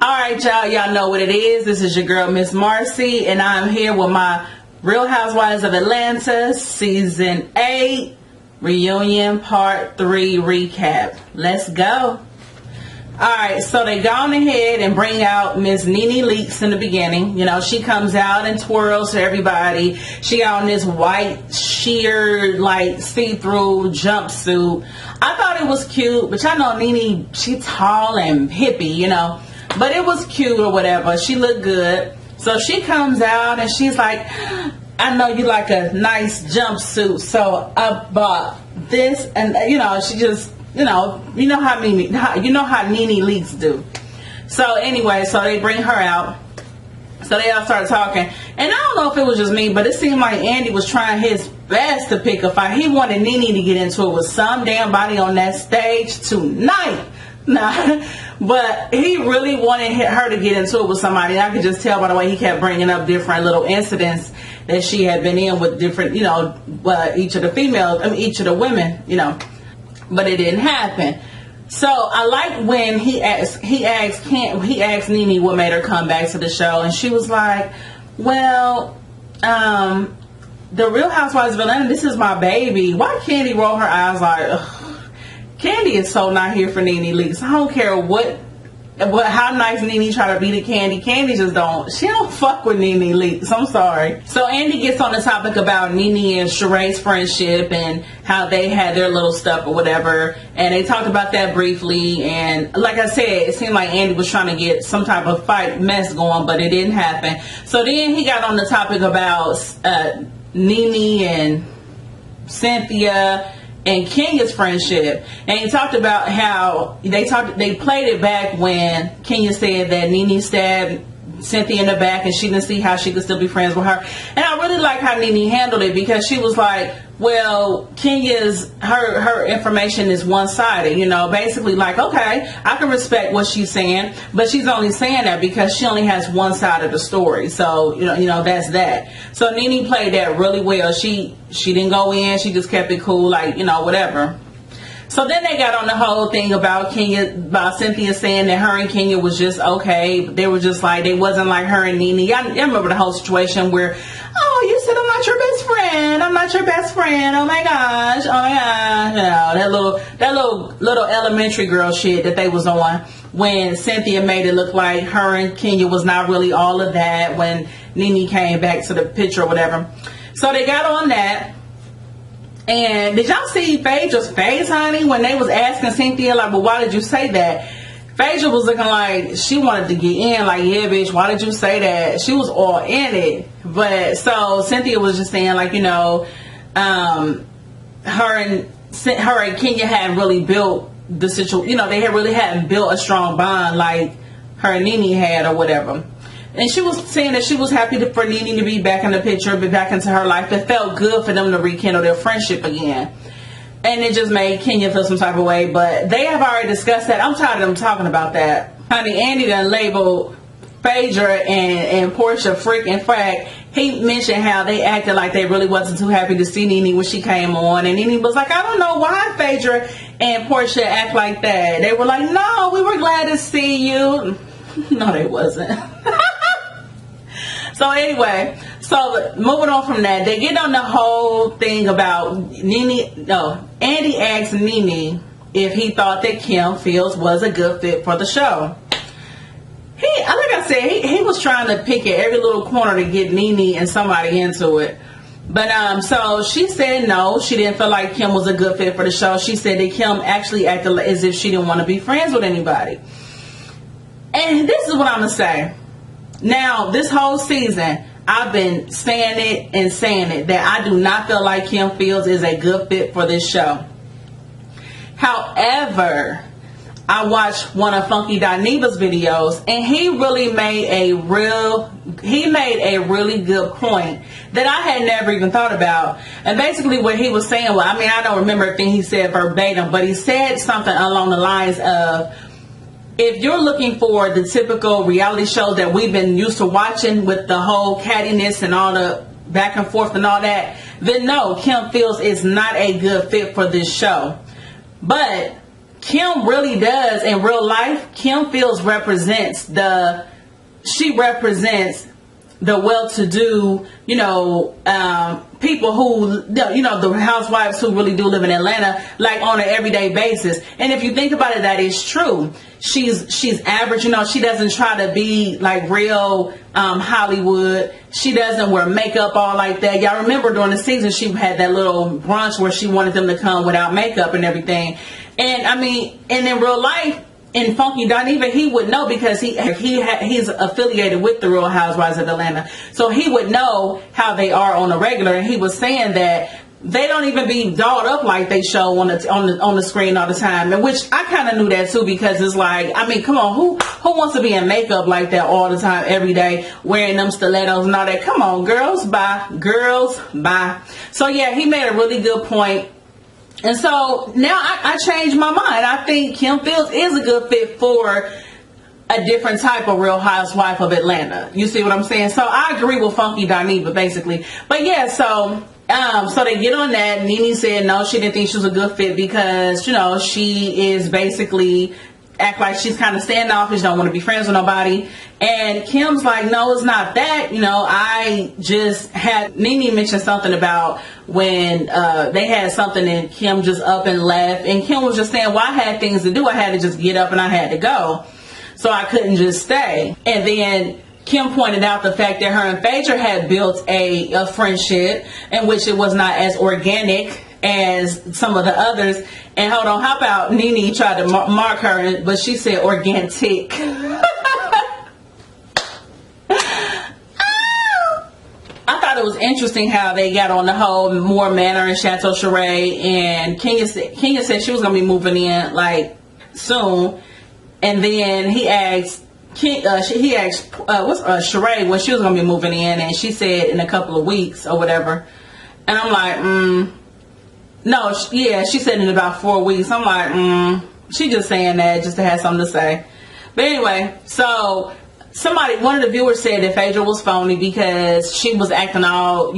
Alright, y'all know what it is. This is your girl, Miss Marcy, and I'm here with my Real Housewives of Atlanta Season 8 Reunion Part 3 recap. Let's go. Alright, so they gone ahead and bring out Miss Nene Leakes in the beginning. You know, she comes out and twirls to everybody. She got on this white, sheer, like, see-through jumpsuit. I thought it was cute, but y'all know Nene, she tall and hippie, you know. But it was cute or whatever. She looked good. So she comes out and she's like, I know you like a nice jumpsuit, so I bought this. And, you know, she just, you know how Nene Leakes do. So anyway, so they bring her out. So they all started talking. And I don't know if it was just me, but it seemed like Andy was trying his best to pick a fight. He wanted Nene to get into it with some damn body on that stage tonight. Nah, but he really wanted her to get into it with somebody. I could just tell by the way he kept bringing up different little incidents that she had been in with different, you know, each of the females, each of the women, you know. But it didn't happen. So I like when he asked Nene what made her come back to the show, and she was like, "Well, the Real Housewives of Atlanta, this is my baby." Why Candy roll her eyes like, ugh. Candy is so not here for Nene Leakes. I don't care how nice Nene try to be to Candy. Candy just she don't fuck with Nene Leakes. I'm sorry. So Andy gets on the topic about Nene and Sheree's friendship and how they had their little stuff or whatever. And they talked about that briefly. And like I said, it seemed like Andy was trying to get some type of fight mess going, but it didn't happen. So then he got on the topic about Nene and Cynthia and Kenya's friendship, and he talked about how they played it back when Kenya said that Nene stabbed Cynthia in the back and she didn't see how she could still be friends with her. And I really like how Nene handled it, because she was like, well, Kenya's her information is one-sided, you know, basically like, okay, I can respect what she's saying, but she's only saying that because she only has one side of the story. So, you know, that's that. So Nene played that really well. She didn't go in, she just kept it cool, like, you know, whatever. So then they got on the whole thing about Cynthia saying that her and Kenya was just okay. They were just like, they wasn't like her and Nene. Y'all remember the whole situation where, oh, you said I'm not your best friend. I'm not your best friend. Oh my gosh. Oh my gosh. You know, that little elementary girl shit that they was on when Cynthia made it look like her and Kenya was not really all of that when Nene came back to the picture or whatever. So they got on that. And did y'all see Phaedra's face, honey, when they was asking Cynthia, like, well, why did you say that? Phaedra was looking like she wanted to get in, like, yeah, bitch, why did you say that? She was all in it. But so Cynthia was just saying, like, you know, her and Kenya hadn't really built the situation, you know, they hadn't built a strong bond like her and Nene had or whatever. And she was saying that she was happy for Nene to be back in the picture, be back into her life. It felt good for them to rekindle their friendship again. And it just made Kenya feel some type of way. But they have already discussed that. I'm tired of them talking about that. Honey, Andy done labeled Phaedra and Portia freaking frack. He mentioned how they acted like they really wasn't too happy to see Nene when she came on. And Nene was like, I don't know why Phaedra and Portia act like that. They were like, no, we were glad to see you. No, they wasn't. So anyway, so moving on from that, they get on the whole thing about Andy asked Nene if he thought that Kim Fields was a good fit for the show. Like I said, he was trying to pick at every little corner to get Nene and somebody into it. But so she said no, she didn't feel like Kim was a good fit for the show. She said that Kim actually acted as if she didn't want to be friends with anybody. And this is what I'm going to say. Now, this whole season, I've been saying it, that I do not feel like Kim Fields is a good fit for this show. However, I watched one of Funky Dineva's videos, and he really made a really good point that I had never even thought about. And basically what he was saying, well, I mean, I don't remember everything he said verbatim, but he said something along the lines of, if you're looking for the typical reality shows that we've been used to watching with the whole cattiness and all the back and forth and all that, then no, Kim Fields is not a good fit for this show. But Kim really does in real life. Kim Fields represents the well-to-do, people who, the housewives who really do live in Atlanta, like on an everyday basis. And if you think about it, that is true. She's average, she doesn't try to be like real Hollywood. She doesn't wear makeup all like that. Y'all remember during the season, she had that little brunch where she wanted them to come without makeup and everything. And and in real life, in Funky Dineva, he would know because he's affiliated with the Real Housewives of Atlanta, so he would know how they are on a regular. And he was saying that they don't even be dolled up like they show on the screen all the time, and which I kind of knew that too, because it's like, come on, who wants to be in makeup like that all the time, every day, wearing them stilettos and all that? Come on, girls, bye. So yeah, he made a really good point. And so now I changed my mind. I think Kim Fields is a good fit for a different type of Real Housewife of Atlanta. You see what I'm saying? So I agree with Funky Dineva, basically. But yeah, so they get on that. Nene said no, she didn't think she was a good fit because, she is basically act like she's kind of standoffish, don't want to be friends with nobody. And Kim's like, no, it's not that. I just had Nene mention something about when they had something and Kim just up and left. And Kim was just saying, well, I had things to do. I had to just get up and I had to go. So I couldn't just stay. And then Kim pointed out the fact that her and Phaedra had built a friendship in which it was not as organic as some of the others. And hold on, how about Nene tried to mark her, but she said organic. I thought it was interesting how they got on the whole Moore Manor and Chateau Sheree, and Kenya said she was going to be moving in like soon. And then he asked Sheree when she was going to be moving in, and she said in a couple of weeks or whatever. And I'm like, no, she said in about 4 weeks. I'm like, she just saying that just to have something to say. But anyway, so one of the viewers said that Phaedra was phony because she was acting all,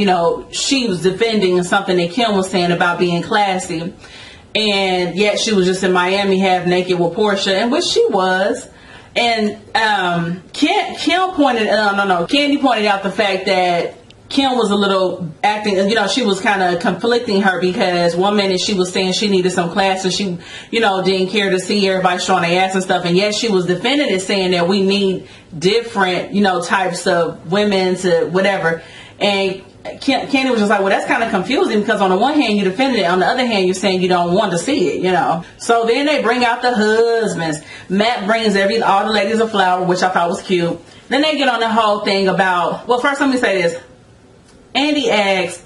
she was defending something that Kim was saying about being classy. And yet she was just in Miami half naked with Portia, and which she was. And Candy pointed out the fact that Kim was a little acting, she was kind of conflicting her, because one minute she was saying she needed some class and she, didn't care to see everybody showing their ass and stuff. And yet she was defending it, saying that we need different, types of women to whatever. And Candy was just like, well, that's kind of confusing, because on the one hand you defended it, on the other hand you're saying you don't want to see it, So then they bring out the husbands. Matt brings all the ladies a flower, which I thought was cute. Then they get on the whole thing about, well, first let me say this. Andy asked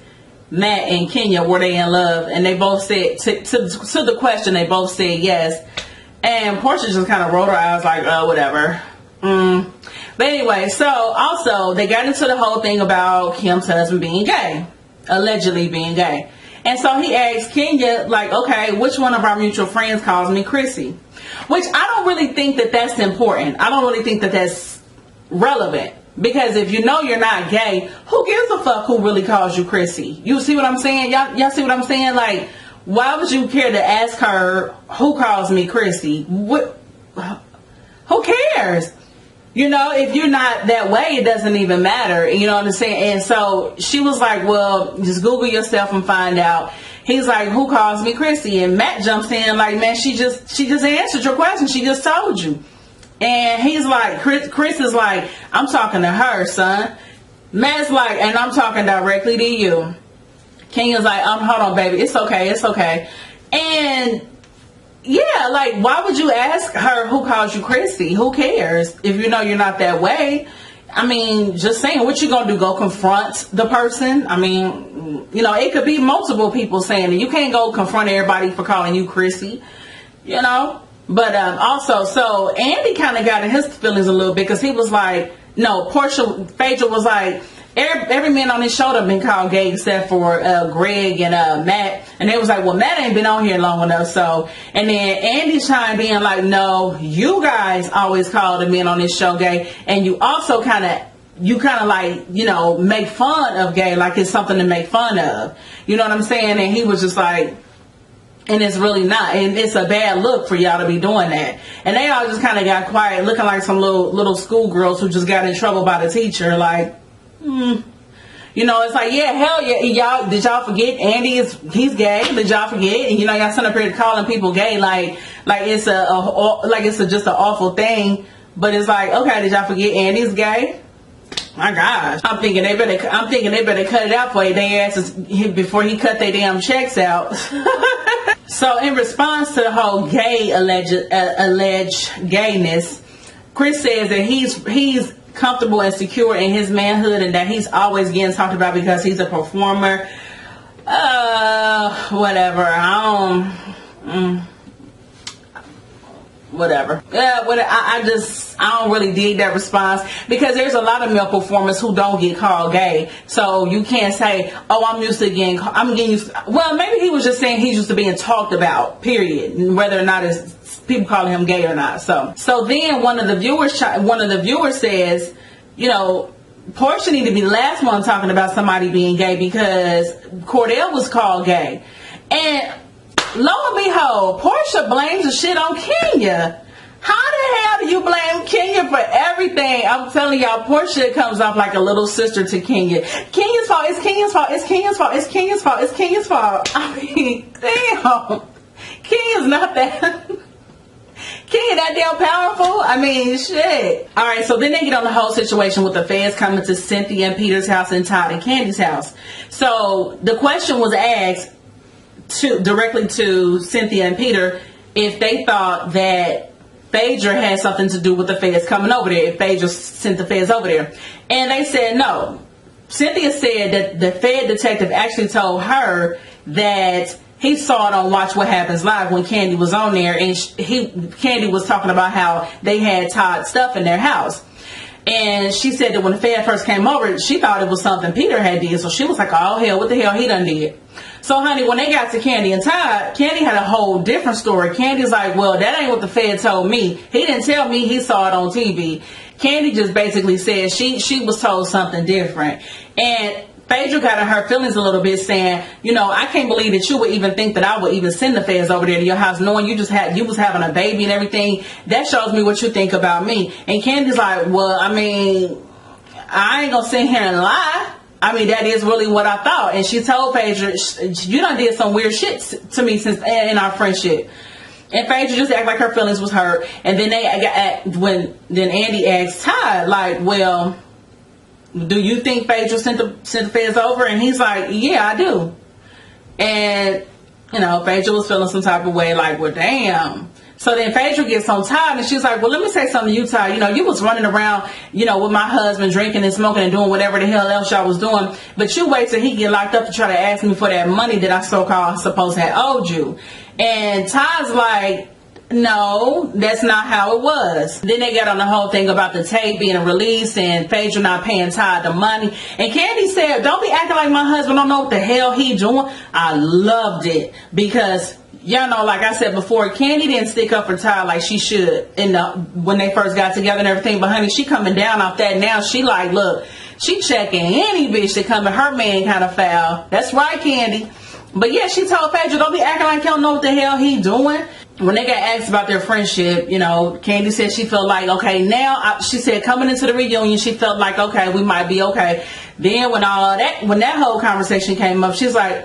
Matt and Kenya were they in love, and they both said to the question, they both said yes. And Portia just kind of rolled her eyes like, oh, whatever. But anyway, so also they got into the whole thing about Kim's husband being gay, allegedly being gay. And so he asked Kenya, like, okay, which one of our mutual friends calls me Chrissy? Which I don't really think that that's important. I don't really think that that's relevant. Because if you know you're not gay, who gives a fuck who really calls you Chrissy? You see what I'm saying? Y'all see what I'm saying? Like, why would you care to ask her who calls me Chrissy? What? Who cares? If you're not that way, it doesn't even matter. You know what I'm saying? And so she was like, well, just Google yourself and find out. He's like, who calls me Chrissy? And Matt jumps in like, man, she just answered your question. She just told you. And he's like, Chris is like, I'm talking to her, son. Matt's like, and I'm talking directly to you. Kenya's like, hold on, baby. It's okay. And yeah, like, why would you ask her who calls you Chrissy? Who cares if you know you're not that way? I mean, just saying, what you gonna do? Go confront the person? I mean, it could be multiple people saying it. You can't go confront everybody for calling you Chrissy, But also, so Andy kind of got in his feelings a little bit, because he was like, no, Phaedra was like, every man on this show have been called gay except for Greg and Matt. And they was like, well, Matt ain't been on here long enough. So, and then Andy chimed in like, no, you guys always call the men on this show gay. And you also kind of like, make fun of gay, like it's something to make fun of. You know what I'm saying? And he was just like, And it's really not. And it's a bad look for y'all to be doing that. And they all just kind of got quiet, looking like some little schoolgirls who just got in trouble by the teacher. Like, You know, it's like, yeah, hell yeah. Y'all, did y'all forget he's gay? Did y'all forget? And, you know, y'all sitting up here calling people gay like it's just an awful thing. But it's like, okay, did y'all forget Andy's gay? My gosh. I'm thinking they better cut it out for their asses before he cut their damn checks out. So in response to the whole gay alleged gayness, Chris says that he's comfortable and secure in his manhood and that he's always getting talked about because he's a performer. Whatever. Whatever. I don't really dig that response because there's a lot of male performers who don't get called gay. So you can't say, oh, I'm getting used to, well, maybe he was just saying he's used to being talked about, period, whether or not it's people calling him gay or not. So then one of the viewers says, you know, Portia need to be the last one talking about somebody being gay because Cordell was called gay. And lo and behold, Portia blames the shit on Kenya. How the hell do you blame Kenya for everything? I'm telling y'all, Portia comes off like a little sister to Kenya. Kenya's fault, it's Kenya's fault, it's Kenya's fault, it's Kenya's fault, it's Kenya's fault. I mean, damn. Kenya's not that... Kenya that damn powerful? I mean, shit. Alright, so then they get on the whole situation with the feds coming to Cynthia and Peter's house and Todd and Candy's house. So the question was asked directly to Cynthia and Peter if they thought that Phaedra had something to do with the feds coming over there, if Phaedra sent the feds over there. And they said no. Cynthia said that the Fed detective actually told her that he saw it on Watch What Happens Live when Candy was on there, and Candy was talking about how they had Todd stuff in their house. And she said that when the Fed first came over, she thought it was something Peter had did. So she was like, oh hell, what the hell he done did? So honey, when they got to Candy and Todd, Candy had a whole different story. Candy's like, well, that ain't what the Fed told me. He didn't tell me he saw it on TV. Candy just basically said she was told something different. And Phaedra got in her feelings a little bit saying, you know, I can't believe that you would even think that I would even send the feds over there to your house knowing you was having a baby and everything. That shows me what you think about me. And Candy's like, well, I mean, I ain't gonna sit here and lie. I mean, that is really what I thought. And she told Phaedra, you done did some weird shit to me since in our friendship. And Phaedra just act like her feelings was hurt. And then then Andy asked Todd, like, well, do you think Phaedra sent the feds over? And he's like, yeah, I do. And, you know, Phaedra was feeling some type of way, like, well, damn. So then Phaedra gets on Todd and she's like, well, let me say something to you, Todd. You know, you was running around, you know, with my husband drinking and smoking and doing whatever the hell else y'all was doing. But you wait till he get locked up to try to ask me for that money that I so-called supposed to have owed you. And Todd's like, no, that's not how it was. Then they got on the whole thing about the tape being released and Phaedra not paying Todd the money. And Candy said, don't be acting like my husband don't know what the hell he doing. I loved it because, y'all know, like I said before, Candy didn't stick up for Todd like she should when they first got together and everything. But honey, she coming down off that now. She like, look, she checking any bitch that come in her man kind of foul. That's right, Candy. But yeah, she told Phaedra, don't be acting like you don't know what the hell he doing. When they got asked about their friendship, you know, Candy said she felt like, okay, now, she said coming into the reunion, she felt like, okay, we might be okay. Then when that whole conversation came up, she's like,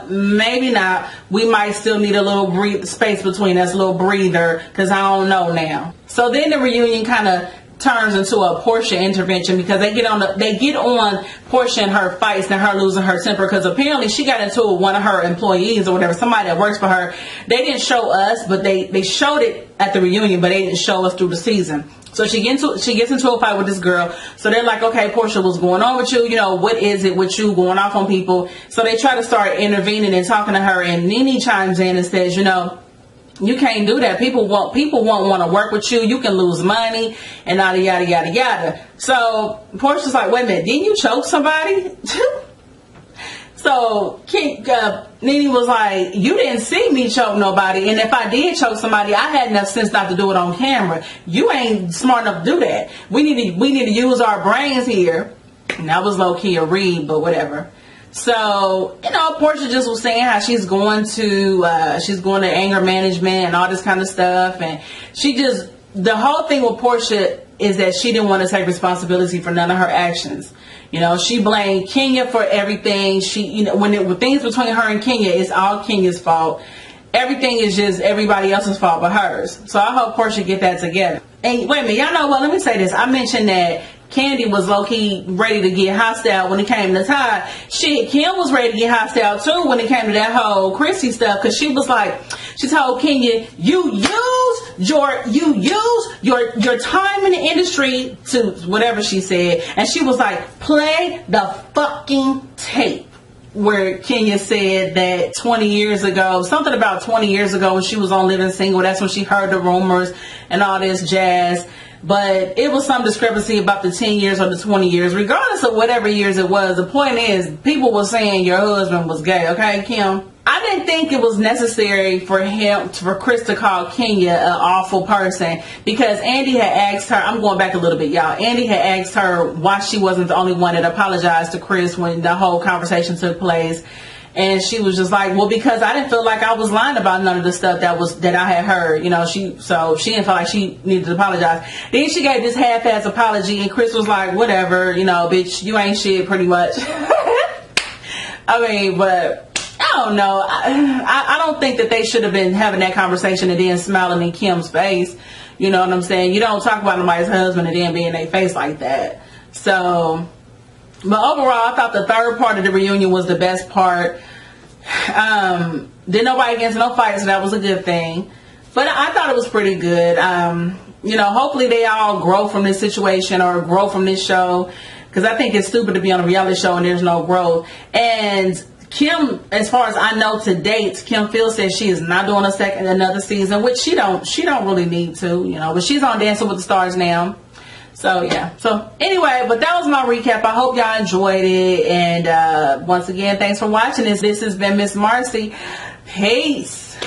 maybe not. We might still need a little space between us, a little breather, because I don't know now. So then the reunion kind of turns into a Portia intervention because they get on Portia and her fights and her losing her temper because apparently she got into it with one of her employees or whatever, somebody that works for her. They didn't show us, but they showed it at the reunion, but they didn't show us through the season. So she gets into a fight with this girl. So they're like, okay, Portia, what's going on with you? You know, what is it with you going off on people? So they try to start intervening and talking to her, and Nene chimes in and says, you know, you can't do that. People won't want to work with you. You can lose money and yada, yada, yada, yada. So Portia's like, wait a minute, didn't you choke somebody? So Nene was like, you didn't see me choke nobody. And if I did choke somebody, I had enough sense not to do it on camera. You ain't smart enough to do that. We need to use our brains here. And that was low key a read, but whatever. So, you know, Portia just was saying how she's going to anger management and all this kind of stuff. And the whole thing with Portia is that she didn't want to take responsibility for none of her actions. You know, she blamed Kenya for everything. When things between her and Kenya, it's all Kenya's fault. Everything is just everybody else's fault but hers. So I hope Portia get that together. And wait a minute, y'all know what? Let me say this. I mentioned that Candy was low-key ready to get hostile when it came to Todd. Shit, Kim was ready to get hostile too when it came to that whole Chrissy stuff, because she was like, she told Kenya, you use your time in the industry to whatever she said, and she was like, play the fucking tape. Where Kenya said that 20 years ago, something about 20 years ago when she was on Living Single, that's when she heard the rumors and all this jazz. But it was some discrepancy about the 10 years or the 20 years. Regardless of whatever years it was, the point is, people were saying your husband was gay, okay, Kim? I didn't think it was necessary for Chris to call Kenya an awful person, because Andy had asked her, I'm going back a little bit, y'all. Andy had asked her why she wasn't the only one that apologized to Chris when the whole conversation took place. And she was just like, well, because I didn't feel like I was lying about none of the stuff that I had heard, you know, so she didn't feel like she needed to apologize. Then she gave this half-ass apology, and Chris was like, whatever, you know, bitch, you ain't shit, pretty much. I mean, but I don't know. I don't think that they should have been having that conversation and then smiling in Kim's face. You know what I'm saying? You don't talk about nobody's husband and then be in their face like that. So, but overall, I thought the third part of the reunion was the best part. Didn't nobody get into no fights, so that was a good thing. But I thought it was pretty good. You know, hopefully they all grow from this situation or grow from this show, because I think it's stupid to be on a reality show and there's no growth. And Kim, as far as I know to date, Kim Fields says she is not doing another season, which she don't really need to, you know, but she's on Dancing with the Stars now. So yeah. So anyway, but that was my recap. I hope y'all enjoyed it. And once again, thanks for watching this. This has been Miss Marcy. Peace.